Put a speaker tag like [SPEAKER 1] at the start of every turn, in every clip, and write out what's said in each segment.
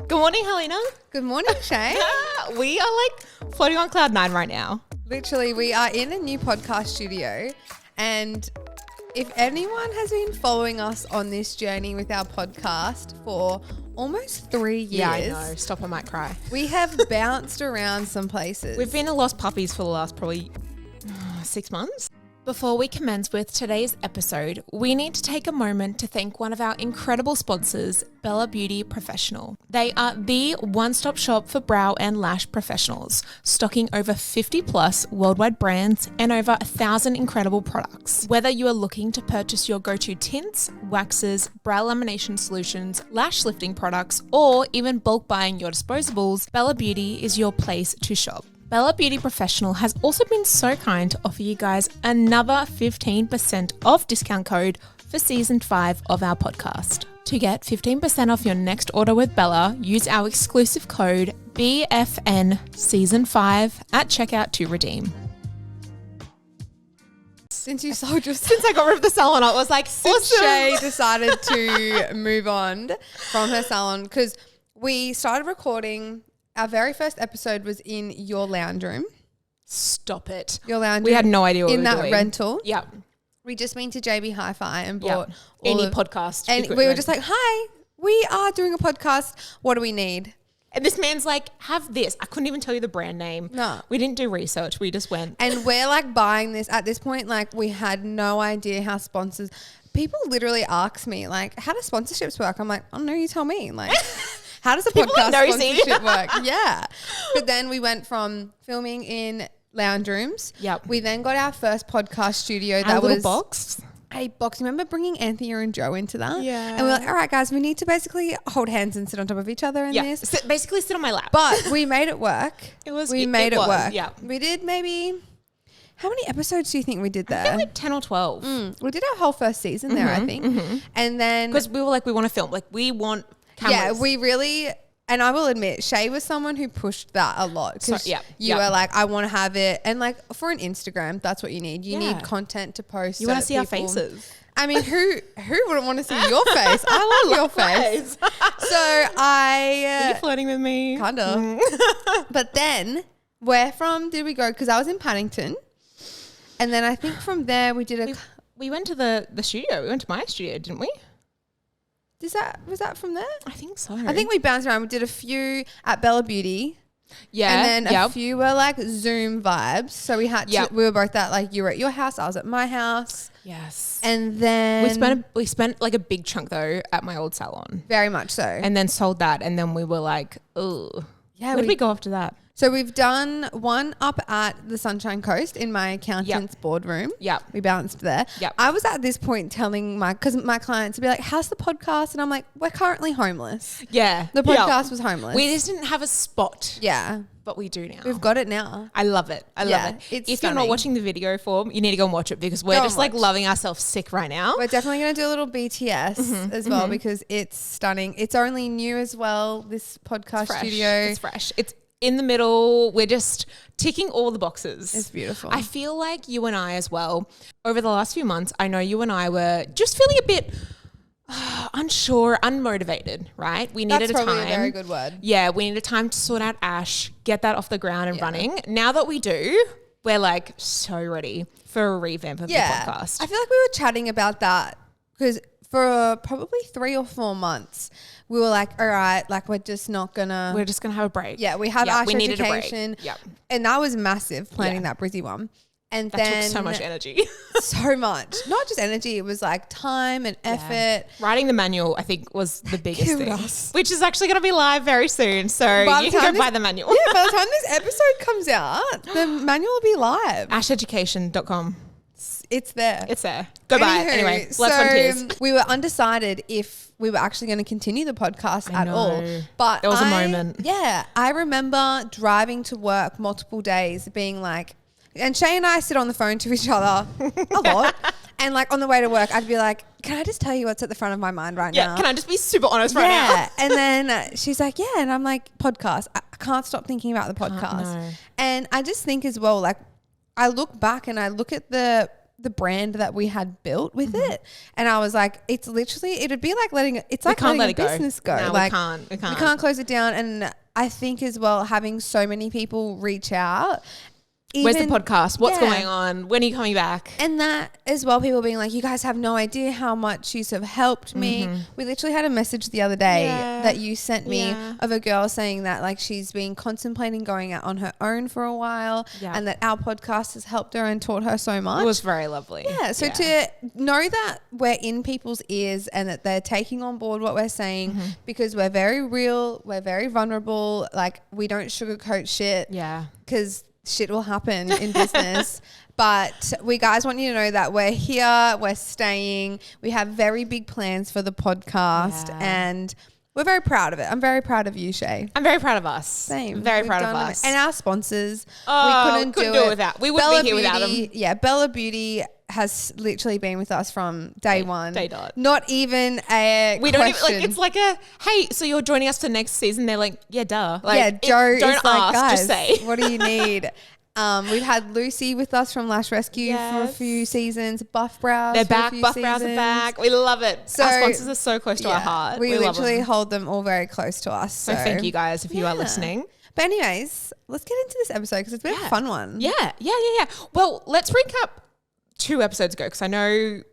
[SPEAKER 1] Good morning, Helina.
[SPEAKER 2] Good morning, Shay.
[SPEAKER 1] We are like floating on cloud 9 right now.
[SPEAKER 2] Literally, we are in a new podcast studio, and if anyone has been following us on this journey with our podcast for almost 3 years.
[SPEAKER 1] Yeah, I know. Stop, I might cry.
[SPEAKER 2] We have bounced around some places.
[SPEAKER 1] We've been a lost puppies for the last probably 6 months. Before we commence with today's episode, we need to take a moment to thank one of our incredible sponsors, Bella Beauty Professional. They are the one-stop shop for brow and lash professionals, stocking over 50 plus worldwide brands and over 1,000 incredible products. Whether you are looking to purchase your go-to tints, waxes, brow lamination solutions, lash lifting products, or even bulk buying your disposables, Bella Beauty is your place to shop. Bella Beauty Professional has also been so kind to offer you guys another 15% off discount code for season 5 of our podcast. To get 15% off your next order with Bella, use our exclusive code BFN season 5 at checkout to redeem.
[SPEAKER 2] Since I
[SPEAKER 1] got rid of the salon, I was like,
[SPEAKER 2] since Shay decided to move on from her salon, because we started recording. Our very first episode was in your lounge room.
[SPEAKER 1] Stop it.
[SPEAKER 2] Your lounge room.
[SPEAKER 1] We had no idea what we were doing.
[SPEAKER 2] In that rental.
[SPEAKER 1] Yeah.
[SPEAKER 2] We just went to JB Hi-Fi and bought
[SPEAKER 1] any podcast
[SPEAKER 2] and
[SPEAKER 1] equipment.
[SPEAKER 2] We were just like, hi, we are doing a podcast. What do we need?
[SPEAKER 1] And this man's like, have this. I couldn't even tell you the brand name.
[SPEAKER 2] No.
[SPEAKER 1] We didn't do research. We just went.
[SPEAKER 2] And we're like buying this. At this point, like we had no idea how sponsors. People literally ask me like, how do sponsorships work? I'm like, I don't know, you tell me. Like, how does a podcast sponsorship work? Yeah. But then we went from filming in lounge rooms.
[SPEAKER 1] Yep.
[SPEAKER 2] We then got our first podcast studio.
[SPEAKER 1] That was
[SPEAKER 2] a box. Remember bringing Anthea and Joe into that?
[SPEAKER 1] Yeah.
[SPEAKER 2] And we're like, all right, guys, we need to basically hold hands and sit on top of each other in this.
[SPEAKER 1] Basically sit on my lap.
[SPEAKER 2] But we made it work. We made it work.
[SPEAKER 1] Yeah.
[SPEAKER 2] We did maybe... How many episodes do you think we did there?
[SPEAKER 1] I think like 10 or 12.
[SPEAKER 2] We did our whole first season there, I think. Mm-hmm. And then...
[SPEAKER 1] Because we were like, we want to film. Like, we want cameras.
[SPEAKER 2] Yeah, we really... And I will admit, Shay was someone who pushed that a lot. You were like, I want to have it. And like, for an Instagram, that's what you need. You need content to post.
[SPEAKER 1] You want to see our faces.
[SPEAKER 2] I mean, who wouldn't want to see your face? I love your face. So
[SPEAKER 1] Are you flirting with me?
[SPEAKER 2] Kind of. But then, where from did we go? Because I was in Paddington. And then I think from there we did
[SPEAKER 1] we went to the studio. We went to my studio, didn't we?
[SPEAKER 2] Was that from there?
[SPEAKER 1] I think so.
[SPEAKER 2] I think we bounced around. We did a few at Bella Beauty.
[SPEAKER 1] Yeah.
[SPEAKER 2] And then a few were like Zoom vibes. So we had to, we were both at like, you were at your house, I was at my house.
[SPEAKER 1] Yes.
[SPEAKER 2] And then
[SPEAKER 1] we spent like a big chunk though at my old salon.
[SPEAKER 2] Very much so.
[SPEAKER 1] And then sold that. And then we were like, oh.
[SPEAKER 2] Yeah.
[SPEAKER 1] Where did we go after that?
[SPEAKER 2] So we've done one up at the Sunshine Coast in my accountant's boardroom.
[SPEAKER 1] Yeah.
[SPEAKER 2] We bounced there.
[SPEAKER 1] Yeah.
[SPEAKER 2] I was at this point telling because my clients would be like, how's the podcast? And I'm like, we're currently homeless.
[SPEAKER 1] Yeah.
[SPEAKER 2] The podcast was homeless.
[SPEAKER 1] We just didn't have a spot.
[SPEAKER 2] Yeah.
[SPEAKER 1] But we do now.
[SPEAKER 2] We've got it now.
[SPEAKER 1] I love it. I love it. If you're not watching the video form, you need to go and watch it because we're just like loving ourselves sick right now.
[SPEAKER 2] We're definitely going to do a little BTS as well because it's stunning. It's only new as well, this podcast studio.
[SPEAKER 1] It's fresh. It's in the middle. We're just ticking all the boxes.
[SPEAKER 2] It's beautiful.
[SPEAKER 1] I feel like you and I as well, over the last few months, I know you and I were just feeling a bit unsure, unmotivated, right? We needed
[SPEAKER 2] That's probably a very good word.
[SPEAKER 1] Yeah, we needed time to sort out Ash, get that off the ground and running. Now that we do, we're like so ready for a revamp of the podcast.
[SPEAKER 2] I feel like we were chatting about that because for probably 3 or 4 months, we were like, all right, like we're just going to
[SPEAKER 1] have a break.
[SPEAKER 2] Yeah, we had Ash
[SPEAKER 1] needed
[SPEAKER 2] education.
[SPEAKER 1] A break. Yeah.
[SPEAKER 2] And that was massive planning that Brizzy one. And
[SPEAKER 1] that
[SPEAKER 2] then
[SPEAKER 1] took so much energy.
[SPEAKER 2] So much. Not just energy, it was like time and effort.
[SPEAKER 1] Writing the manual, I think, was the biggest thing. Which is actually going to be live very soon. So you can go buy the manual.
[SPEAKER 2] Yeah, by the time this episode comes out, the manual will be live.
[SPEAKER 1] Asheducation.com.
[SPEAKER 2] It's there.
[SPEAKER 1] It's there. Go buy it. Anyway, let's run tears.
[SPEAKER 2] We were undecided if we were actually going to continue the podcast at all. But
[SPEAKER 1] there was a moment.
[SPEAKER 2] Yeah. I remember driving to work multiple days being like, and Shay and I sit on the phone to each other a lot. And like on the way to work, I'd be like, can I just tell you what's at the front of my mind right now?
[SPEAKER 1] Yeah, can I just be super honest right now?
[SPEAKER 2] Yeah. And then she's like, yeah. And I'm like, podcast. I can't stop thinking about the podcast.
[SPEAKER 1] No.
[SPEAKER 2] And I just think as well, like I look back and I look at the the brand that we had built with it. And I was like, it's literally, it'd be like letting a business go.
[SPEAKER 1] No,
[SPEAKER 2] like
[SPEAKER 1] we can't.
[SPEAKER 2] We can't close it down. And I think as well, having so many people reach out.
[SPEAKER 1] Where's the podcast? What's going on? When are you coming back?
[SPEAKER 2] And that as well, people being like, you guys have no idea how much you have helped me. We literally had a message the other day that you sent me of a girl saying that like she's been contemplating going out on her own for a while and that our podcast has helped her and taught her so much.
[SPEAKER 1] It was very lovely.
[SPEAKER 2] Yeah. So to know that we're in people's ears and that they're taking on board what we're saying because we're very real, we're very vulnerable, like we don't sugarcoat shit.
[SPEAKER 1] Yeah.
[SPEAKER 2] Because shit will happen in business. But we guys want you to know that we're here, we're staying, we have very big plans for the podcast and we're very proud of it. I'm very proud of you, Shay.
[SPEAKER 1] I'm very proud of us.
[SPEAKER 2] Same.
[SPEAKER 1] Very proud of us.
[SPEAKER 2] And our sponsors.
[SPEAKER 1] Oh, we couldn't do it without. We wouldn't be here without them.
[SPEAKER 2] Yeah, Bella Beauty has literally been with us from day one.
[SPEAKER 1] Day dot.
[SPEAKER 2] Not even a
[SPEAKER 1] we
[SPEAKER 2] question.
[SPEAKER 1] don't even, like, it's like a, hey, so you're joining us for next season? They're like, yeah, duh. Like,
[SPEAKER 2] Joe
[SPEAKER 1] don't
[SPEAKER 2] is like,
[SPEAKER 1] ask,
[SPEAKER 2] guys,
[SPEAKER 1] just say.
[SPEAKER 2] what do you need? We've had Lucy with us from Lash Rescue for a few seasons. Browz.
[SPEAKER 1] They're back. Browz are back. We love it. So, our sponsors are so close to our heart.
[SPEAKER 2] We literally hold them all very close to us.
[SPEAKER 1] So thank you guys if you are listening.
[SPEAKER 2] But anyways, let's get into this episode because it's been a fun one.
[SPEAKER 1] Yeah. Well, let's recap 2 episodes ago because I know the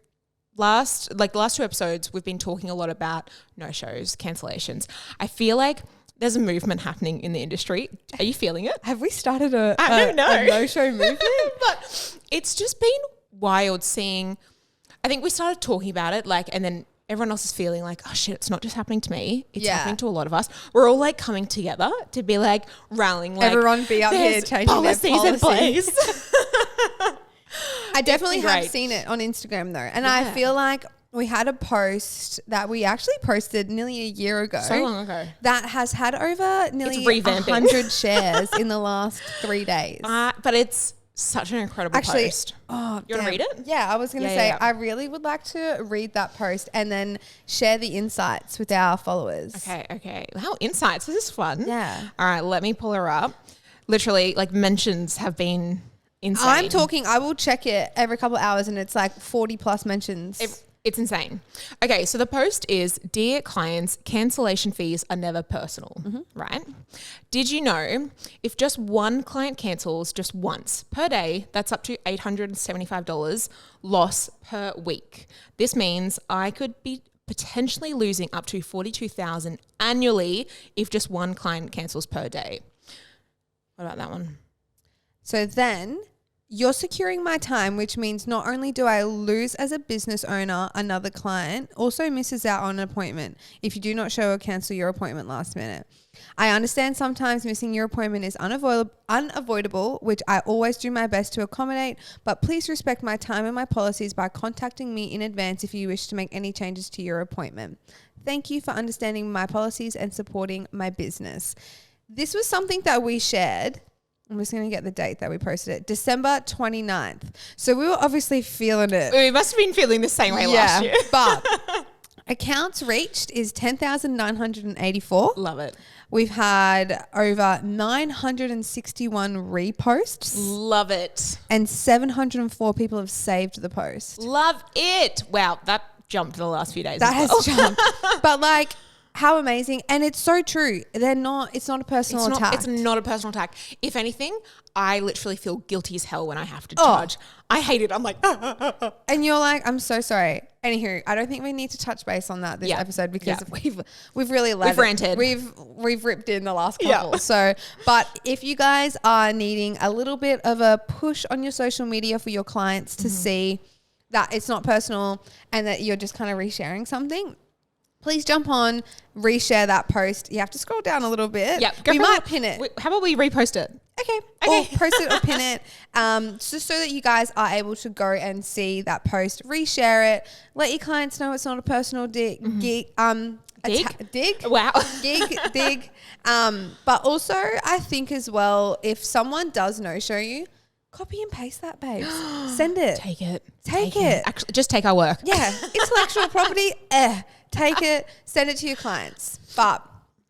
[SPEAKER 1] last 2 episodes we've been talking a lot about no-shows, cancellations. I feel like there's a movement happening in the industry. Are you feeling it?
[SPEAKER 2] Have we started a no-show movement?
[SPEAKER 1] But it's just been wild seeing, I think we started talking about it and then everyone else is feeling like, oh shit, it's not just happening to me. It's happening to a lot of us. We're all like coming together to be like rallying. Like,
[SPEAKER 2] everyone be up here changing
[SPEAKER 1] policies
[SPEAKER 2] their
[SPEAKER 1] in place.
[SPEAKER 2] I definitely have seen it on Instagram though. And I feel like we had a post that we actually posted nearly a year ago.
[SPEAKER 1] So long ago.
[SPEAKER 2] That has had over nearly 100 shares in the last 3 days.
[SPEAKER 1] But it's such an incredible post.
[SPEAKER 2] Oh,
[SPEAKER 1] you want to read it?
[SPEAKER 2] Yeah, I was going to say, I really would like to read that post and then share the insights with our followers.
[SPEAKER 1] Okay. Wow, insights. This is fun.
[SPEAKER 2] Yeah.
[SPEAKER 1] All right, let me pull her up. Literally, like mentions have been insane.
[SPEAKER 2] I will check it every couple of hours and it's like 40 plus mentions.
[SPEAKER 1] It's insane. Okay, so the post is, dear clients, cancellation fees are never personal, right? Did you know if just one client cancels just once per day, that's up to $875 loss per week. This means I could be potentially losing up to $42,000 annually if just one client cancels per day. What about that one?
[SPEAKER 2] So then you're securing my time, which means not only do I lose as a business owner, another client also misses out on an appointment if you do not show or cancel your appointment last minute. I understand sometimes missing your appointment is unavoidable, which I always do my best to accommodate, but please respect my time and my policies by contacting me in advance if you wish to make any changes to your appointment. Thank you for understanding my policies and supporting my business. This was something that we shared. I'm just going to get the date that we posted it. December 29th. So we were obviously feeling it.
[SPEAKER 1] We must have been feeling the same way last year.
[SPEAKER 2] But accounts reached is 10,984.
[SPEAKER 1] Love it.
[SPEAKER 2] We've had over 961 reposts.
[SPEAKER 1] Love it.
[SPEAKER 2] And 704 people have saved the post.
[SPEAKER 1] Love it. Wow, that jumped the last few days.
[SPEAKER 2] That has jumped. But like, how amazing. And it's so true. It's not a personal attack.
[SPEAKER 1] It's not a personal attack. If anything, I literally feel guilty as hell when I have to charge. I hate it. I'm like,
[SPEAKER 2] And you're like, I'm so sorry. Anywho, I don't think we need to touch base on that this episode because we've really
[SPEAKER 1] we've ranted.
[SPEAKER 2] We've ripped in the last couple. Yeah. So, but if you guys are needing a little bit of a push on your social media for your clients to see that it's not personal and that you're just kind of resharing something, please jump on, reshare that post. You have to scroll down a little bit.
[SPEAKER 1] Yeah,
[SPEAKER 2] we might pin it.
[SPEAKER 1] How about we repost it?
[SPEAKER 2] Okay. Or post it or pin it, just so that you guys are able to go and see that post, reshare it, let your clients know it's not a personal dig.
[SPEAKER 1] Wow.
[SPEAKER 2] Dig. But also, I think as well, if someone does no-show you, copy and paste that, babes. Send it.
[SPEAKER 1] Take it.
[SPEAKER 2] Actually,
[SPEAKER 1] just take our work.
[SPEAKER 2] Yeah. Intellectual property. Take it. Send it to your clients. But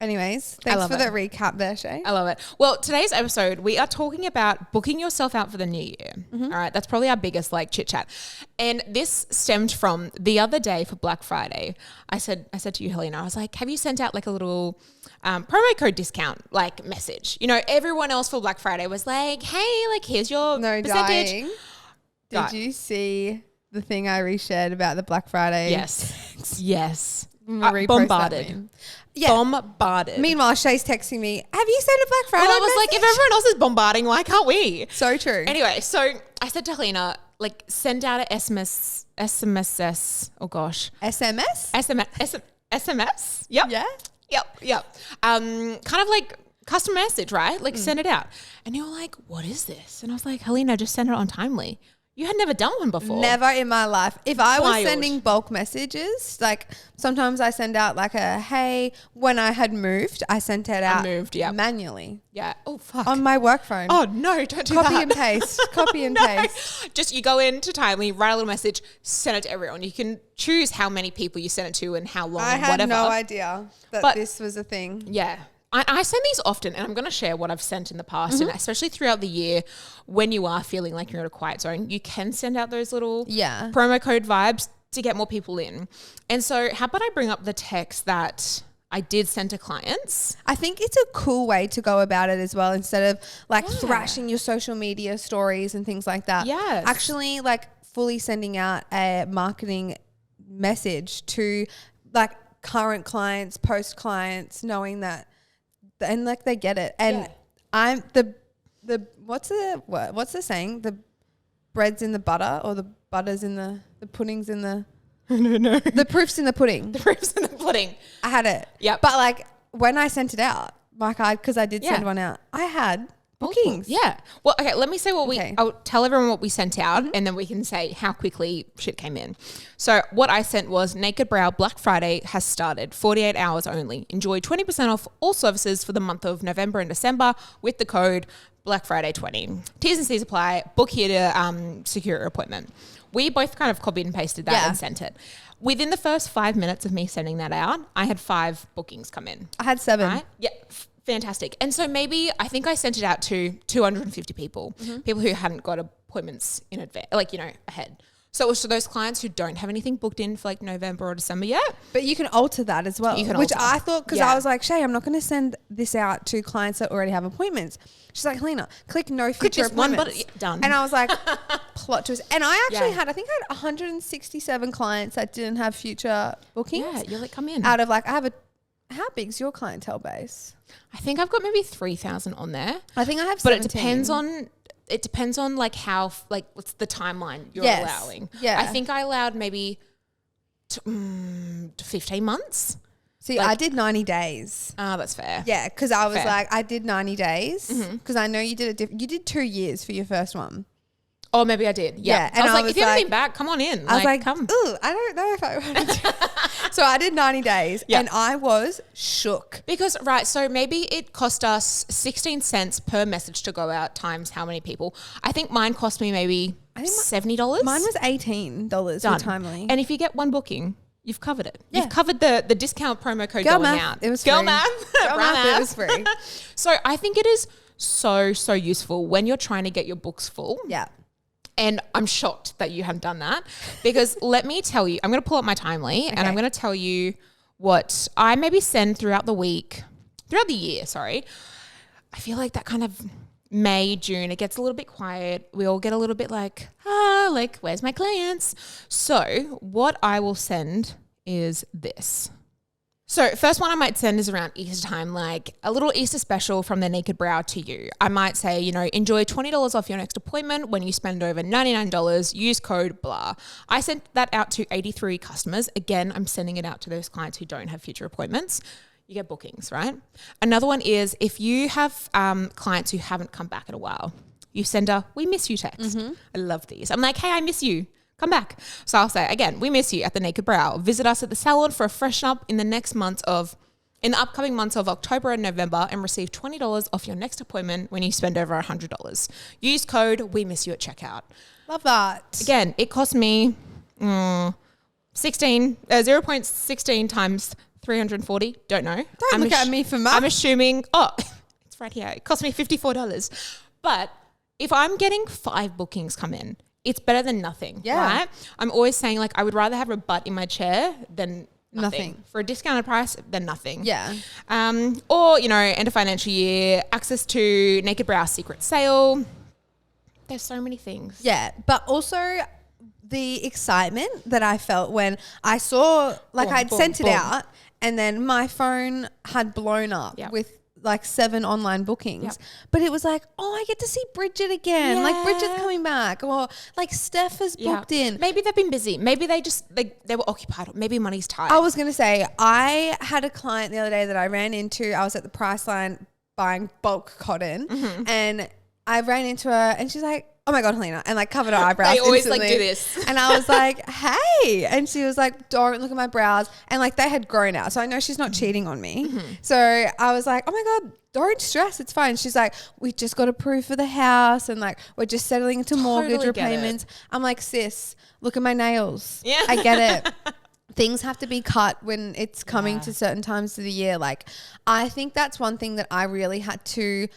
[SPEAKER 2] Anyways, thanks for the recap there, Shay.
[SPEAKER 1] I love it. Well, today's episode, we are talking about booking yourself out for the new year. All right. That's probably our biggest chit chat. And this stemmed from the other day for Black Friday. I said to you, Helina, I was like, have you sent out a little promo code discount message? Everyone else for Black Friday was like, hey, here's your percentage.
[SPEAKER 2] Dying. Did you see the thing I reshared about the Black Friday?
[SPEAKER 1] Yes.
[SPEAKER 2] Bombarded.
[SPEAKER 1] Yeah. Bombarded.
[SPEAKER 2] Meanwhile, Shay's texting me, have you sent a Black Friday
[SPEAKER 1] I was
[SPEAKER 2] message?
[SPEAKER 1] like, if everyone else is bombarding, why can't we?
[SPEAKER 2] So true.
[SPEAKER 1] Anyway, so I said to Helena, send out an SMS. Oh gosh.
[SPEAKER 2] SMS?
[SPEAKER 1] SMS. Yep.
[SPEAKER 2] Yeah.
[SPEAKER 1] Yep. Kind of custom message, right? Send it out. And you were like, what is this? And I was like, Helena, just send it on Timely. You had never done one before.
[SPEAKER 2] Never in my life. If I was sending bulk messages, sometimes I send out a, hey, when I had moved, I sent it out manually.
[SPEAKER 1] Yeah. Oh, fuck.
[SPEAKER 2] On my work phone.
[SPEAKER 1] Oh, no, don't do that.
[SPEAKER 2] Copy and paste. Copy and paste.
[SPEAKER 1] Just you go into Timely, write a little message, send it to everyone. You can choose how many people you send it to and how long and whatever.
[SPEAKER 2] I had no idea that this was a thing.
[SPEAKER 1] Yeah. I send these often, and I'm going to share what I've sent in the past, and especially throughout the year when you are feeling like you're in a quiet zone, you can send out those little promo code vibes to get more people in. And so how about I bring up the text that I did send to clients?
[SPEAKER 2] I think it's a cool way to go about it as well, instead of thrashing your social media stories and things like that.
[SPEAKER 1] Yes.
[SPEAKER 2] Actually, fully sending out a marketing message to current clients, post clients, knowing that, and they get it. And I'm the what's the saying? The bread's in the butter, or the butter's in the pudding's in the
[SPEAKER 1] no.
[SPEAKER 2] The proof's in the pudding.
[SPEAKER 1] The proof's in the pudding.
[SPEAKER 2] I had it.
[SPEAKER 1] Yeah.
[SPEAKER 2] But when I sent it out, because I did send one out, I had bookings.
[SPEAKER 1] Yeah. Well, okay, let me say I'll tell everyone what we sent out, and then we can say how quickly shit came in. So what I sent was, Naked Brow Black Friday has started, 48 hours only. Enjoy 20% off all services for the month of November and December with the code Black Friday 20. T's and C's apply. Book here to secure your appointment. We both kind of copied and pasted that and sent it. Within the first 5 minutes of me sending that out, I had 5 bookings come in.
[SPEAKER 2] I had 7.
[SPEAKER 1] Right? Yeah. Fantastic. And so I think I sent it out to 250 people, people who hadn't got appointments in advance, ahead. So it was to those clients who don't have anything booked in for November or December yet.
[SPEAKER 2] But you can alter that as well, which I thought, because I was like, Shay, I'm not going to send this out to clients that already have appointments. She's like, Helena, click no future appointments.
[SPEAKER 1] Done.
[SPEAKER 2] And I was like, plot twist. And I actually had 167 clients that didn't have future bookings.
[SPEAKER 1] Yeah, you're come in.
[SPEAKER 2] Out of how big's your clientele base?
[SPEAKER 1] I think I've got maybe 3,000 on there.
[SPEAKER 2] I think I have 17.
[SPEAKER 1] But it depends on how what's the timeline you're allowing.
[SPEAKER 2] Yeah.
[SPEAKER 1] I think I allowed maybe 15 months.
[SPEAKER 2] See, I did 90 days.
[SPEAKER 1] Oh, that's fair.
[SPEAKER 2] Yeah, because I was I did 90 days because I know you did you did 2 years for your first one.
[SPEAKER 1] Oh, maybe I did. Yeah.
[SPEAKER 2] And
[SPEAKER 1] I was if you haven't been back, come on in.
[SPEAKER 2] I was like,
[SPEAKER 1] come.
[SPEAKER 2] Ooh, I don't know if I want to. So I did 90 days and I was shook.
[SPEAKER 1] Because, so maybe it cost us 16 cents per message to go out times how many people. I think mine cost me maybe $70.
[SPEAKER 2] Mine was $18 for Timely.
[SPEAKER 1] And if you get one booking, you've covered it. Yeah. You've covered the discount promo code
[SPEAKER 2] Girl
[SPEAKER 1] going
[SPEAKER 2] math,
[SPEAKER 1] out.
[SPEAKER 2] It was
[SPEAKER 1] Girl
[SPEAKER 2] free.
[SPEAKER 1] math.
[SPEAKER 2] Girl math, it was free.
[SPEAKER 1] So I think it is so useful when you're trying to get your books full.
[SPEAKER 2] Yeah.
[SPEAKER 1] And I'm shocked that you haven't done that, because let me tell you, I'm going to pull up my Timely and I'm going to tell you what I maybe send throughout the year, sorry. I feel like that kind of May, June, it gets a little bit quiet. We all get a little bit where's my clients? So what I will send is this. So first one I might send is around Easter time, a little Easter special from the Naked Brow to you. I might say, enjoy $20 off your next appointment when you spend over $99, use code blah. I sent that out to 83 customers. Again, I'm sending it out to those clients who don't have future appointments. You get bookings, right? Another one is if you have clients who haven't come back in a while, you send a "we miss you" text. I love these. I'm like, hey, I miss you. Come back. So I'll say, again, we miss you at the Naked Brow. Visit us at the salon for a freshen up in the upcoming months of October and November, and receive $20 off your next appointment when you spend over $100. Use code we miss you at checkout.
[SPEAKER 2] Love that.
[SPEAKER 1] Again, it cost me 0.16 times $340. Don't know.
[SPEAKER 2] Don't look at me for math.
[SPEAKER 1] I'm assuming, it's right here. It cost me $54. But if I'm getting 5 bookings come in, it's better than nothing, right? I'm always saying like I would rather have a butt in my chair than nothing. For a discounted price than nothing.
[SPEAKER 2] Yeah.
[SPEAKER 1] Or, end of financial year, access to Naked Browz secret sale. There's so many things.
[SPEAKER 2] Yeah, but also the excitement that I felt when I saw, like I'd sent it out and then my phone had blown up with like 7 online bookings. But it was like, I get to see Bridget again. Like Bridget's coming back, or like Steph has booked in.
[SPEAKER 1] Maybe they've been busy. Maybe they just, they were occupied. Maybe money's tight.
[SPEAKER 2] I was going to say, I had a client the other day that I ran into. I was at the Priceline buying bulk cotton and I ran into her and she's like, oh my God, Helina, and like covered her eyebrows.
[SPEAKER 1] They always
[SPEAKER 2] instantly.
[SPEAKER 1] like do this.
[SPEAKER 2] And I was like, hey. And she was like, don't look at my brows. And like they had grown out. So I know she's not cheating on me. So I was like, oh my God, don't stress. It's fine. She's like, we just got approved for the house and like we're just settling into mortgage repayments. I'm like, sis, look at my nails. Yeah. I get it. Things have to be cut when it's coming to certain times of the year. Like I think that's one thing that I really had to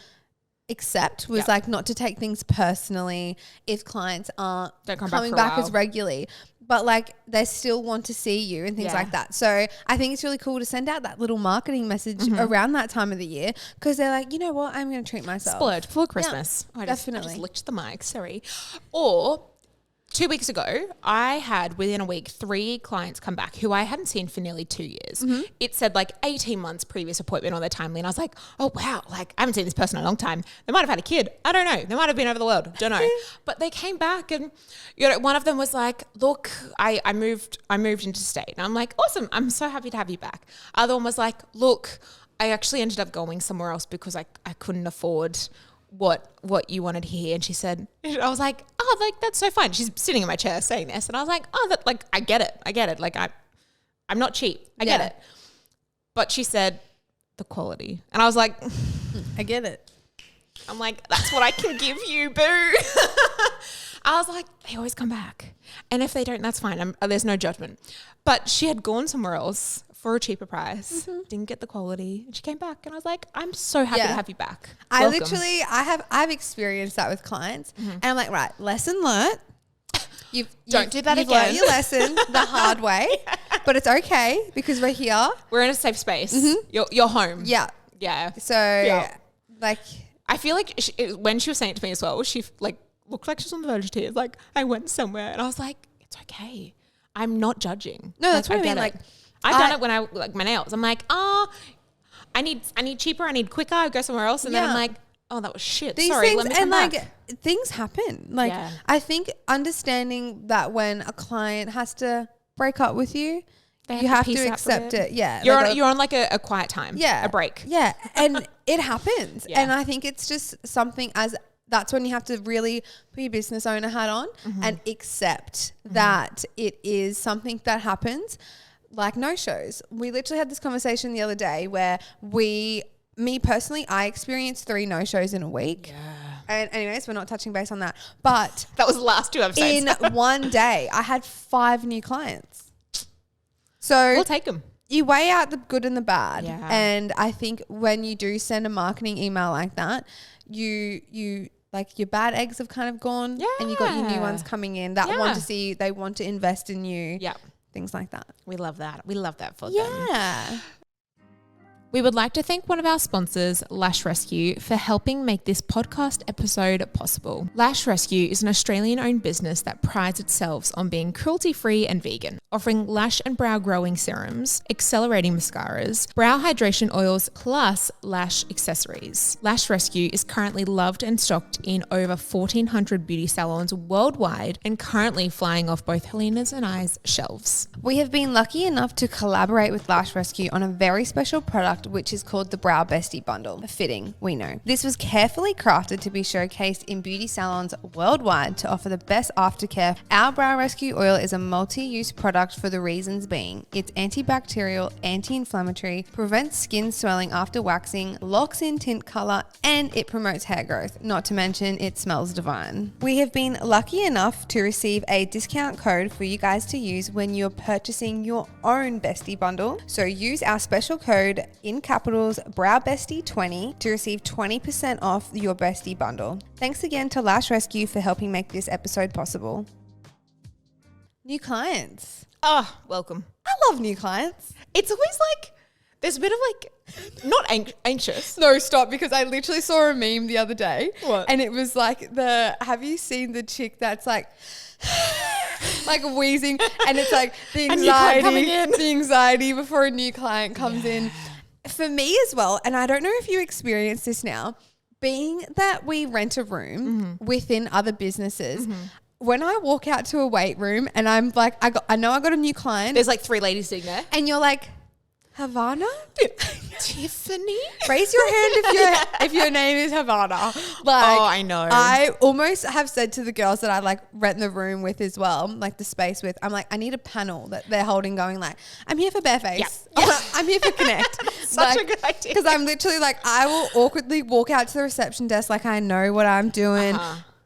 [SPEAKER 2] accept was like not to take things personally if clients aren't coming back as regularly, but like they still want to see you and things like that. So I think it's really cool to send out that little marketing message around that time of the year because they're like, you know what, I'm going to treat myself.
[SPEAKER 1] Splurge for Christmas.
[SPEAKER 2] Yeah,
[SPEAKER 1] definitely. I just licked the mic, sorry. Or 2 weeks ago, I had within a week 3 clients come back who I hadn't seen for nearly 2 years. It said like 18 months previous appointment on their Timely. And I was like, oh, wow, like I haven't seen this person in a long time. They might have had a kid. I don't know. They might have been over the world. Don't know. But they came back and, one of them was like, look, I moved interstate. And I'm like, awesome. I'm so happy to have you back. Other one was like, look, I actually ended up going somewhere else because I couldn't afford what you wanted here. And she said, I was like, oh, like that's so fine. She's sitting in my chair saying this and I was like, oh, that like I get it like I'm not cheap, I get it. But she said the quality and I was like,
[SPEAKER 2] I get it.
[SPEAKER 1] I'm like, that's what I can give you, boo. I was like, they always come back and if they don't, that's fine. There's no judgment. But she had gone somewhere else for a cheaper price, didn't get the quality, and she came back and I was like, I'm so happy to have you back. Welcome.
[SPEAKER 2] I've experienced that with clients and I'm like, right, lesson learnt.
[SPEAKER 1] Don't do that
[SPEAKER 2] you've
[SPEAKER 1] again.
[SPEAKER 2] Learned your lesson the hard way, but it's okay because we're here.
[SPEAKER 1] We're in a safe space. You're home.
[SPEAKER 2] Yeah.
[SPEAKER 1] Yeah.
[SPEAKER 2] So like,
[SPEAKER 1] I feel like when she was saying it to me as well, she like looked like she was on the verge of tears. Like I went somewhere and I was like, it's okay. I'm not judging.
[SPEAKER 2] No, that's what I mean. Like,
[SPEAKER 1] I've done it when I like my nails. I'm like, I need cheaper. I need quicker. I go somewhere else, and then I'm like, oh, that was shit. Sorry,
[SPEAKER 2] things,
[SPEAKER 1] let me come back.
[SPEAKER 2] Like things happen. Like I think understanding that when a client has to break up with you, you have to accept it. Yeah,
[SPEAKER 1] you're on like a quiet time. Yeah, a break.
[SPEAKER 2] Yeah, and it happens. And I think it's just something that's when you have to really put your business owner hat on and accept that it is something that happens. Like no-shows. We literally had this conversation the other day where me personally, I experienced 3 no-shows in a week. Yeah. And anyways, we're not touching base on that. But
[SPEAKER 1] that was the last 2 episodes.
[SPEAKER 2] In one day, I had 5 new clients. So
[SPEAKER 1] we'll take them.
[SPEAKER 2] You weigh out the good and the bad. Yeah. And I think when you do send a marketing email like that, you like your bad eggs have kind of gone and you got your new ones coming in that want to see you, they want to invest in you. Yeah. Things like that.
[SPEAKER 1] We love that. We love that for them.
[SPEAKER 2] Yeah.
[SPEAKER 1] We would like to thank one of our sponsors, Lash Rescue, for helping make this podcast episode possible. Lash Rescue is an Australian-owned business that prides itself on being cruelty-free and vegan, offering lash and brow growing serums, accelerating mascaras, brow hydration oils, plus lash accessories. Lash Rescue is currently loved and stocked in over 1,400 beauty salons worldwide and currently flying off both Helina's and I's shelves.
[SPEAKER 2] We have been lucky enough to collaborate with Lash Rescue on a very special product product, which is called the Brow Bestie Bundle. Fitting, we know. This was carefully crafted to be showcased in beauty salons worldwide to offer the best aftercare. Our Brow Rescue oil is a multi-use product for the reasons being it's antibacterial, anti-inflammatory, prevents skin swelling after waxing, locks in tint color, and it promotes hair growth. Not to mention it smells divine. We have been lucky enough to receive a discount code for you guys to use when you're purchasing your own Bestie Bundle. So use our special code in capitals BROWBESTIE20 to receive 20% off your Bestie Bundle. Thanks again to Lash Rescue for helping make this episode possible. New clients.
[SPEAKER 1] Oh, welcome.
[SPEAKER 2] I love new clients.
[SPEAKER 1] It's always like, there's a bit of like, not anxious.
[SPEAKER 2] No, stop, because I literally saw a meme the other day.
[SPEAKER 1] What?
[SPEAKER 2] And it was like have you seen the chick that's like wheezing, and it's like the anxiety before a new client comes in. For me as well, and I don't know if you experience this now, being that we rent a room within other businesses, when I walk out to a weight room and I'm like, I know I got a new client.
[SPEAKER 1] There's like 3 ladies sitting there.
[SPEAKER 2] And you're like, Havana?
[SPEAKER 1] Tiffany?
[SPEAKER 2] Raise your hand if your name is Havana. Like,
[SPEAKER 1] oh, I know.
[SPEAKER 2] I almost have said to the girls that I like rent the room with as well, like the space with, I'm like, I need a panel that they're holding going like, I'm here for bareface. Yeah. I'm here for connect.
[SPEAKER 1] Such a good idea.
[SPEAKER 2] Because I'm literally like, I will awkwardly walk out to the reception desk like I know what I'm doing.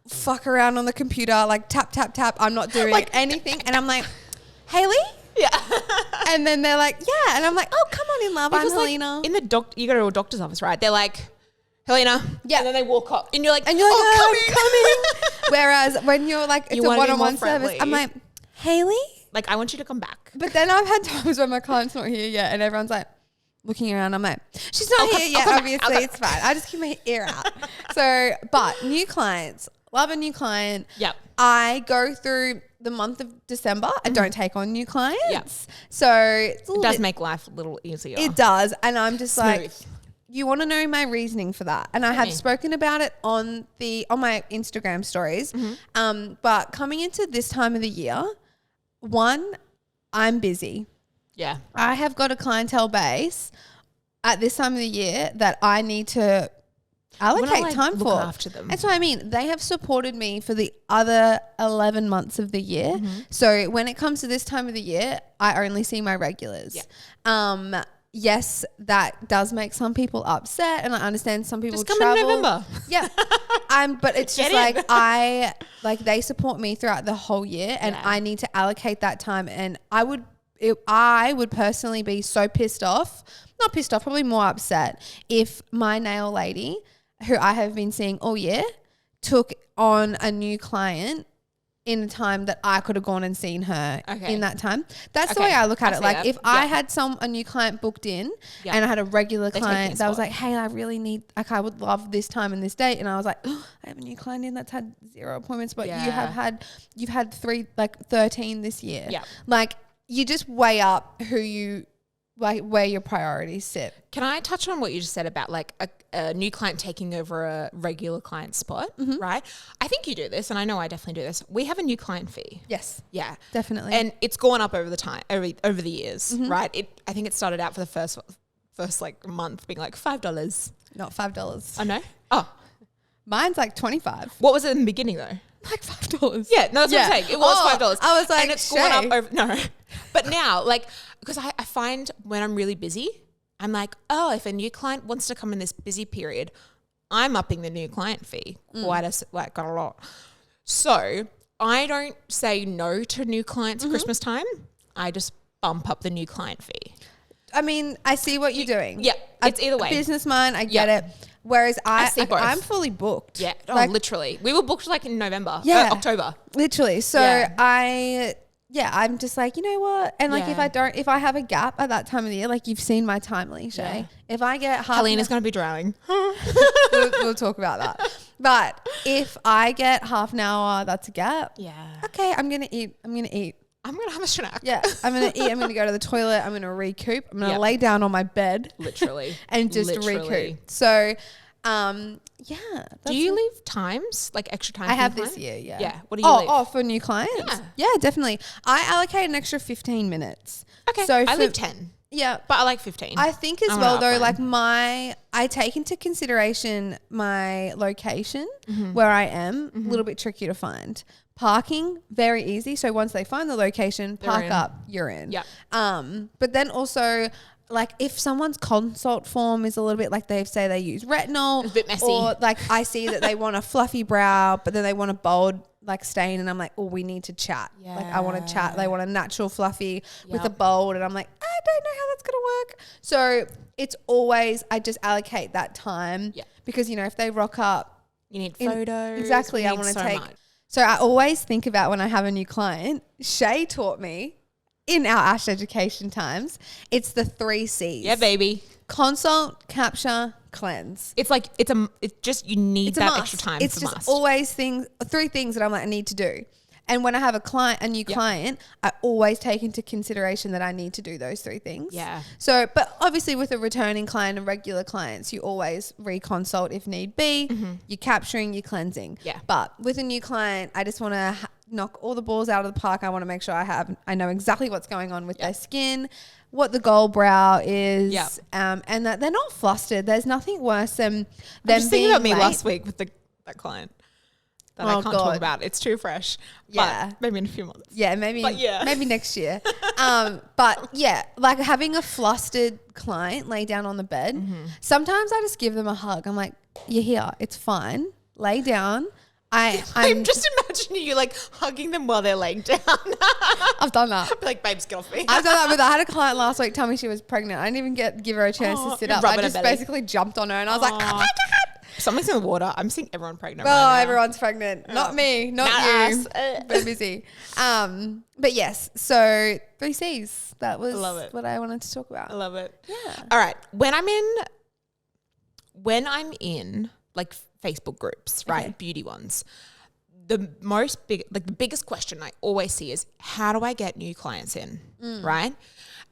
[SPEAKER 2] Fuck around on the computer, like tap, tap, tap. I'm not doing like anything. And I'm like, Haley?
[SPEAKER 1] Yeah.
[SPEAKER 2] And then they're like, yeah. And I'm like, oh, come on in, love.
[SPEAKER 1] Because
[SPEAKER 2] I'm Helina.
[SPEAKER 1] Like, in the you go to a doctor's office, right? They're like, Helina. Yeah. And then they walk up. And you're like,
[SPEAKER 2] come in. Whereas when you're like, it's a one-on-one service, I'm like, Haley?
[SPEAKER 1] Like, I want you to come back.
[SPEAKER 2] But then I've had times when my client's not here yet and everyone's like looking around. I'm like, she's not here yet. Obviously, it's fine. I just keep my ear out. So, but new clients, love a new client.
[SPEAKER 1] Yep.
[SPEAKER 2] I go through the month of December. I don't take on new clients.
[SPEAKER 1] Yep.
[SPEAKER 2] So it
[SPEAKER 1] does make life a little easier.
[SPEAKER 2] It does. And I'm just
[SPEAKER 1] smooth.
[SPEAKER 2] Like, you want to know my reasoning for that. And I have spoken about it on my Instagram stories. But coming into this time of the year, one, I'm busy. Yeah. I have got a clientele base at this time of the year that I need to allocate time for.
[SPEAKER 1] After them.
[SPEAKER 2] That's what I mean. They have supported me for the other 11 months of the year. So when it comes to this time of the year, I only see my regulars. Yeah. Yes, that does make some people upset, and I understand some people
[SPEAKER 1] just
[SPEAKER 2] travel.
[SPEAKER 1] Come in November.
[SPEAKER 2] Yeah. But it's just like they support me throughout the whole year, and I need to allocate that time. And I would personally be so pissed off, not pissed off, probably more upset if my nail lady, who I have been seeing all year, took on a new client in a time that I could have gone and seen her in that time. That's the way I look at it. Like if I had a new client booked in and I had a regular client that was like, hey, I really need, like I would love this time and this date. And I was like, oh, I have a new client in that's had 0 appointments, but you've had 13 this year. Yeah. Like you just weigh up where your priorities sit.
[SPEAKER 1] Can I touch on what you just said about like a new client taking over a regular client spot, right? I think you do this, and I know I definitely do this. We have a new client fee.
[SPEAKER 2] Yes.
[SPEAKER 1] Yeah.
[SPEAKER 2] Definitely.
[SPEAKER 1] And it's gone up over the years, right? I think it started out for the first like month being like $5.
[SPEAKER 2] Not $5.
[SPEAKER 1] I know. Oh.
[SPEAKER 2] Mine's like $25.
[SPEAKER 1] What was it in the beginning though?
[SPEAKER 2] Like $5.
[SPEAKER 1] Yeah, no, that's what I'm saying. It was $5.
[SPEAKER 2] I was like,
[SPEAKER 1] and it's gone up over, no. But now, like, because I find when I'm really busy, I'm like, oh, if a new client wants to come in this busy period, I'm upping the new client fee quite a lot. So I don't say no to new clients at Christmas time. I just bump up the new client fee.
[SPEAKER 2] I mean, I see what you're doing.
[SPEAKER 1] Yeah, it's either way.
[SPEAKER 2] Business mind, I get it. Whereas I'm fully booked.
[SPEAKER 1] Yeah, literally. We were booked like in November, October.
[SPEAKER 2] Literally. So I'm just like, you know what? And like if I have a gap at that time of the year, like you've seen my timely, Shay. Yeah. If I get
[SPEAKER 1] Helina's going to be drowning.
[SPEAKER 2] we'll talk about that. But if I get half an hour, that's a gap. Yeah. Okay, I'm going to eat. I'm going to have a snack. Yeah, I'm going to eat. I'm going to go to the toilet. I'm going to recoup. I'm going to lay down on my bed.
[SPEAKER 1] Literally.
[SPEAKER 2] And just recoup. So,
[SPEAKER 1] do you leave times, like extra time?
[SPEAKER 2] I have this year, yeah.
[SPEAKER 1] Yeah. What do you leave?
[SPEAKER 2] Oh, for new clients? Yeah, definitely. I allocate an extra 15 minutes.
[SPEAKER 1] Okay. So I leave 10.
[SPEAKER 2] Yeah.
[SPEAKER 1] But I like 15.
[SPEAKER 2] I think as well though, like I take into consideration my location where I am, a little bit tricky to find. Parking, very easy. So once they find the location, park up, you're in.
[SPEAKER 1] Yeah.
[SPEAKER 2] But then also, like if someone's consult form is a little bit like they say they use retinol.
[SPEAKER 1] It's a bit messy.
[SPEAKER 2] Or like I see that they want a fluffy brow, but then they want a bold like stain, and I'm like, oh, we need to chat. Yeah. Like I want to chat. They want a natural fluffy with a bold, and I'm like, I don't know how that's going to work. So it's always, I just allocate that time because, you know, if they rock up.
[SPEAKER 1] You need photos.
[SPEAKER 2] Exactly. I want to take. So I always think about when I have a new client, Shay taught me in our Ash education times, it's the 3 C's.
[SPEAKER 1] Yeah, baby.
[SPEAKER 2] Consult, capture, cleanse.
[SPEAKER 1] It's like, it's just, you need that extra time.
[SPEAKER 2] It's just always 3 things that I'm like, I need to do. And when I have a new client, I always take into consideration that I need to do those 3 things.
[SPEAKER 1] Yeah.
[SPEAKER 2] So, but obviously with a returning client and regular clients, you always reconsult if need be. You're capturing, you're cleansing.
[SPEAKER 1] Yeah.
[SPEAKER 2] But with a new client, I just want to knock all the balls out of the park. I want to make sure I know exactly what's going on with their skin, what the goal brow is, and that they're not flustered. There's nothing worse than them being
[SPEAKER 1] thinking about me
[SPEAKER 2] late.
[SPEAKER 1] last week with that client. That I can't talk about. It's too fresh.
[SPEAKER 2] Yeah.
[SPEAKER 1] But maybe in a few months.
[SPEAKER 2] Yeah, maybe next year. But yeah, like having a flustered client lay down on the bed. Sometimes I just give them a hug. I'm like, you're here. It's fine. Lay down. I'm
[SPEAKER 1] just imagining you like hugging them while they're laying down.
[SPEAKER 2] I've done that.
[SPEAKER 1] I'd be like, babes, get off me.
[SPEAKER 2] I've done that with, I had a client last week tell me she was pregnant. I didn't even give her a chance to sit up. I just basically jumped on her and I was like, oh my God.
[SPEAKER 1] Something's in the water. I'm seeing everyone pregnant
[SPEAKER 2] right now.
[SPEAKER 1] Everyone's
[SPEAKER 2] pregnant. Not me. Not you. We're busy. But yes, so 3 C's. That was what I wanted to talk about.
[SPEAKER 1] I love it.
[SPEAKER 2] Yeah.
[SPEAKER 1] All right. When I'm in like Facebook groups, right? Beauty ones. The biggest question I always see is, how do I get new clients in? Right?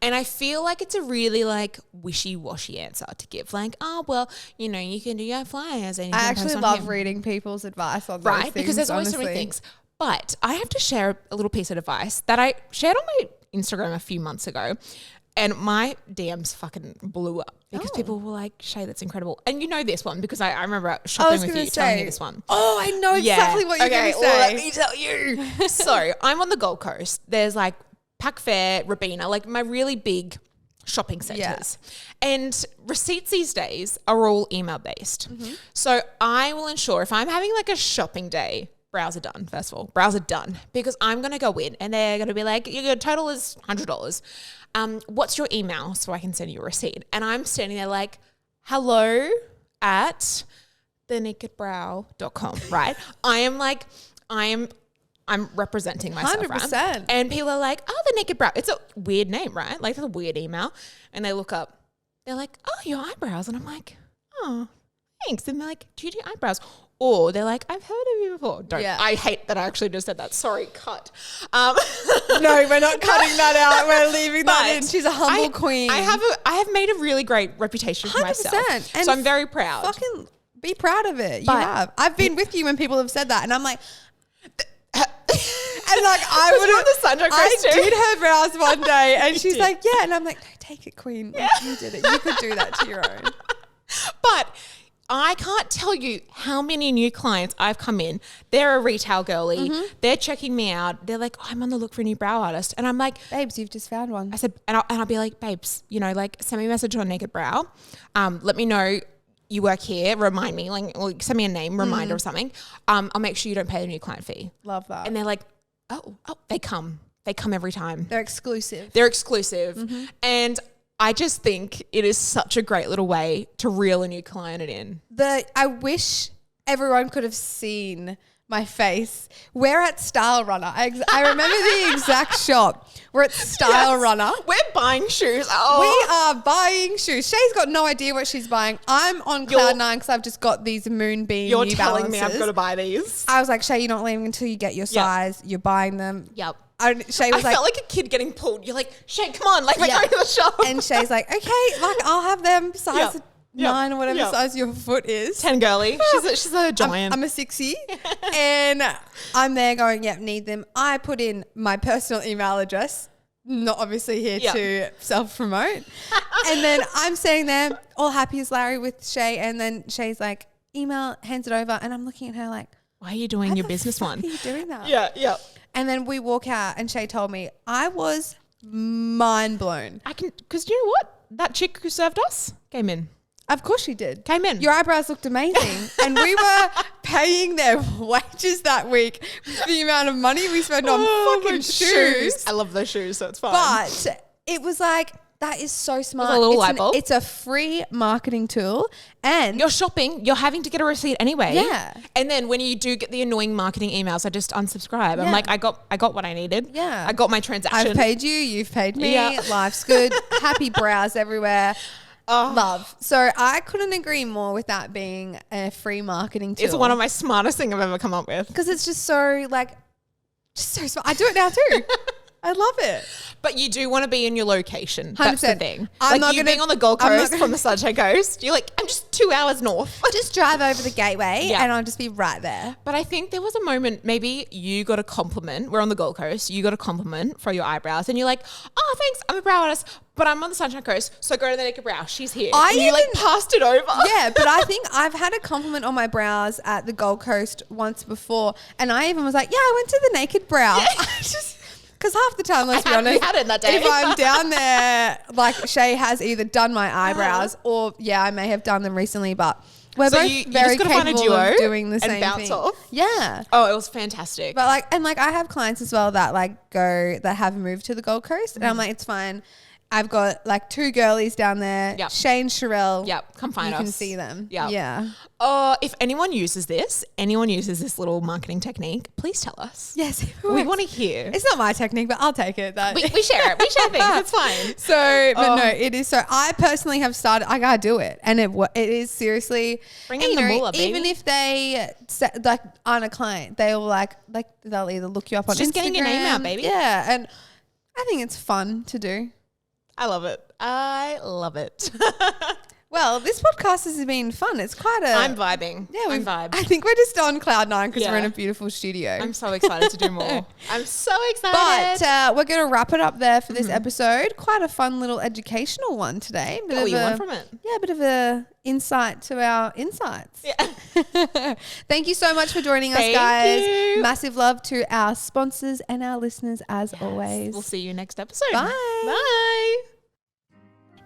[SPEAKER 1] And I feel like it's a really like wishy-washy answer to give. Like, oh, well, you know, you can do your flyers. And you
[SPEAKER 2] I
[SPEAKER 1] can
[SPEAKER 2] actually love reading people's advice on those things,
[SPEAKER 1] because there's always so many things. But I have to share a little piece of advice that I shared on my Instagram a few months ago. And my DMs fucking blew up because people were like, Shay, that's incredible. And you know this one because I remember shopping with you telling me this one.
[SPEAKER 2] Oh, I know exactly what you're going to say.
[SPEAKER 1] Well, let me tell you. So I'm on the Gold Coast. There's like Pac Fair, Robina, like my really big shopping centres. Yeah. And receipts these days are all email based. So I will ensure if I'm having like a shopping day, Browz are done, first of all. Browz are done because I'm going to go in and they're going to be like, your total is $100. What's your email so I can send you a receipt? And I'm standing there like, hello at thenakedbrow.com, right? I'm representing myself, 100%. Right? And people are like, oh, The Naked Brow. It's a weird name, right? Like, it's a weird email. And they look up. They're like, oh, your eyebrows. And I'm like, oh, thanks. And they're like, do you do eyebrows? Or they're like, I've heard of you before. I hate that I actually just said that. Sorry, cut.
[SPEAKER 2] No, we're not cutting that out. We're leaving that in. She's a humble queen.
[SPEAKER 1] I have made a really great reputation for myself. And so I'm very proud.
[SPEAKER 2] Fucking be proud of it. You have. I've been with you when people have said that. And I'm like... And like I did her brows one day and she's like, yeah. And I'm like, no, take it, queen. Yeah. Like, you did it. You could do that to your own.
[SPEAKER 1] But I can't tell you how many new clients I've come in. They're a retail girly. They're checking me out. They're like, oh, I'm on the look for a new brow artist. And I'm like,
[SPEAKER 2] babes, you've just found one.
[SPEAKER 1] I said, and I'll be like, babes, you know, like send me a message on Naked Brow. Let me know you work here, remind me, like, or send me a name reminder or something. I'll make sure you don't pay the new client fee.
[SPEAKER 2] Love that.
[SPEAKER 1] And they're like, oh, they come every time.
[SPEAKER 2] They're exclusive.
[SPEAKER 1] And I just think it is such a great little way to reel a new client in.
[SPEAKER 2] I wish everyone could have seen my face. We're at Style Runner. I remember the exact shop. We're at Style Runner.
[SPEAKER 1] We're buying shoes.
[SPEAKER 2] We are buying shoes. Shay's got no idea what she's buying. I'm on cloud nine because I've just got these Moonbeam New Balances. You're telling me
[SPEAKER 1] I've got to buy these.
[SPEAKER 2] I was like, Shay, you're not leaving until you get your size. You're buying them.
[SPEAKER 1] Yep.
[SPEAKER 2] Shay was
[SPEAKER 1] I felt like a kid getting pulled. You're like, Shay, come on. Like, we're going to the shop.
[SPEAKER 2] And Shay's like, okay, like I'll have them size 9 or whatever size your foot is.
[SPEAKER 1] 10 girly. She's a giant.
[SPEAKER 2] I'm a 60. And I'm there going, need them. I put in my personal email address. not obviously here to self-promote. And then I'm sitting there all happy as Larry with Shay. And then Shay's like, email, hands it over. And I'm looking at her like,
[SPEAKER 1] why are you doing your business one?
[SPEAKER 2] Why are you doing that?
[SPEAKER 1] Yeah.
[SPEAKER 2] And then we walk out and Shay told me, I was mind blown.
[SPEAKER 1] Because you know what? That chick who served us came in.
[SPEAKER 2] Of course she did.
[SPEAKER 1] Came in.
[SPEAKER 2] Your eyebrows looked amazing. And we were paying their wages that week with the amount of money we spent on fucking shoes.
[SPEAKER 1] I love those shoes, so it's fine.
[SPEAKER 2] But it was like, that is so smart.
[SPEAKER 1] It's a little light bulb.
[SPEAKER 2] It's a free marketing tool. And
[SPEAKER 1] you're shopping, you're having to get a receipt anyway.
[SPEAKER 2] Yeah.
[SPEAKER 1] And then when you do get the annoying marketing emails, I just unsubscribe. I'm like, I got what I needed.
[SPEAKER 2] Yeah.
[SPEAKER 1] I got my transaction.
[SPEAKER 2] I've paid you, you've paid me. Yeah. Life's good. Happy Browz everywhere. Love. So I couldn't agree more with that being a free marketing tool.
[SPEAKER 1] It's one of my smartest things I've ever come up with.
[SPEAKER 2] Because it's just so smart. I do it now too. I love it.
[SPEAKER 1] But you do want to be in your location.
[SPEAKER 2] 100%.
[SPEAKER 1] That's the thing. Being on the Gold Coast from the Sunshine Coast, you're like, I'm just 2 hours north.
[SPEAKER 2] Just drive over the gateway and I'll just be right there.
[SPEAKER 1] But I think there was a moment, maybe you got a compliment. We're on the Gold Coast. You got a compliment for your eyebrows and you're like, oh, thanks. I'm a brow artist, but I'm on the Sunshine Coast. So go to the Naked Brow. She's here. You passed it over.
[SPEAKER 2] Yeah, but I think I've had a compliment on my brows at the Gold Coast once before. And I even was like, yeah, I went to the Naked Brow. Yeah. Because half the time, let's be honest,
[SPEAKER 1] had it that day.
[SPEAKER 2] if I'm down there, like Shay has either done my eyebrows or, I may have done them recently, but we're both very capable of doing the same
[SPEAKER 1] bounce
[SPEAKER 2] thing.
[SPEAKER 1] Off.
[SPEAKER 2] Yeah.
[SPEAKER 1] Oh, it was fantastic.
[SPEAKER 2] But I have clients as well that that have moved to the Gold Coast and I'm like, it's fine. I've got 2 girlies down there. Yep. Shay and Sherelle.
[SPEAKER 1] Yep. Come find us.
[SPEAKER 2] You can see them.
[SPEAKER 1] Yep.
[SPEAKER 2] Yeah.
[SPEAKER 1] If anyone uses this little marketing technique, please tell us.
[SPEAKER 2] Yes.
[SPEAKER 1] We want to hear.
[SPEAKER 2] It's not my technique, but I'll take it.
[SPEAKER 1] We share it. We share things. It's fine.
[SPEAKER 2] So, but no, it is. So I personally have started, I got to do it. And it is seriously.
[SPEAKER 1] Bring in the moolah, baby.
[SPEAKER 2] Even if they aren't a client, they'll they'll either look you up on Instagram.
[SPEAKER 1] Just getting your name out, baby.
[SPEAKER 2] Yeah. And I think it's fun to do.
[SPEAKER 1] I love it.
[SPEAKER 2] Well, this podcast has been fun. It's quite
[SPEAKER 1] I'm vibing.
[SPEAKER 2] Yeah,
[SPEAKER 1] I'm vibed.
[SPEAKER 2] I think we're just on cloud 9 because we're in a beautiful studio.
[SPEAKER 1] I'm so excited to do more. I'm so excited.
[SPEAKER 2] But we're going to wrap it up there for this episode. Quite a fun little educational one today.
[SPEAKER 1] What you want from it?
[SPEAKER 2] Yeah, a bit of a insight to our insights.
[SPEAKER 1] Yeah.
[SPEAKER 2] Thank you so much for joining us, guys. Massive love to our sponsors and our listeners as always.
[SPEAKER 1] We'll see you next episode.
[SPEAKER 2] Bye.
[SPEAKER 1] Bye.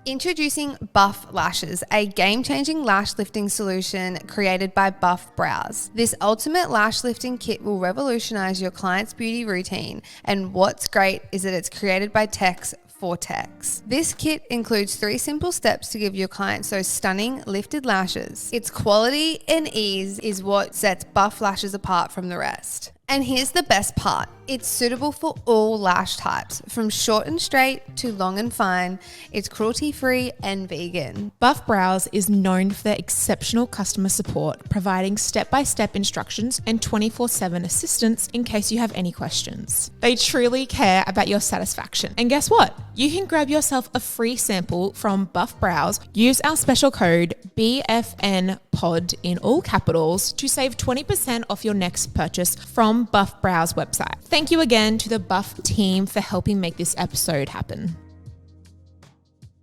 [SPEAKER 2] Introducing Buff Lashes, a game-changing lash lifting solution created by Buff Browz. This ultimate lash lifting kit will revolutionize your client's beauty routine, and what's great is that it's created by techs for techs. This kit includes 3 simple steps to give your clients those stunning lifted lashes. Its quality and ease is what sets Buff Lashes apart from the rest. And here's the best part. It's suitable for all lash types, from short and straight to long and fine. It's cruelty-free and vegan.
[SPEAKER 1] Buff Browz is known for their exceptional customer support, providing step-by-step instructions and 24/7 assistance in case you have any questions. They truly care about your satisfaction. And guess what? You can grab yourself a free sample from Buff Browz. Use our special code BFNPOD in all capitals to save 20% off your next purchase from Buff Browz website. Thank you again to the Buff team for helping make this episode happen.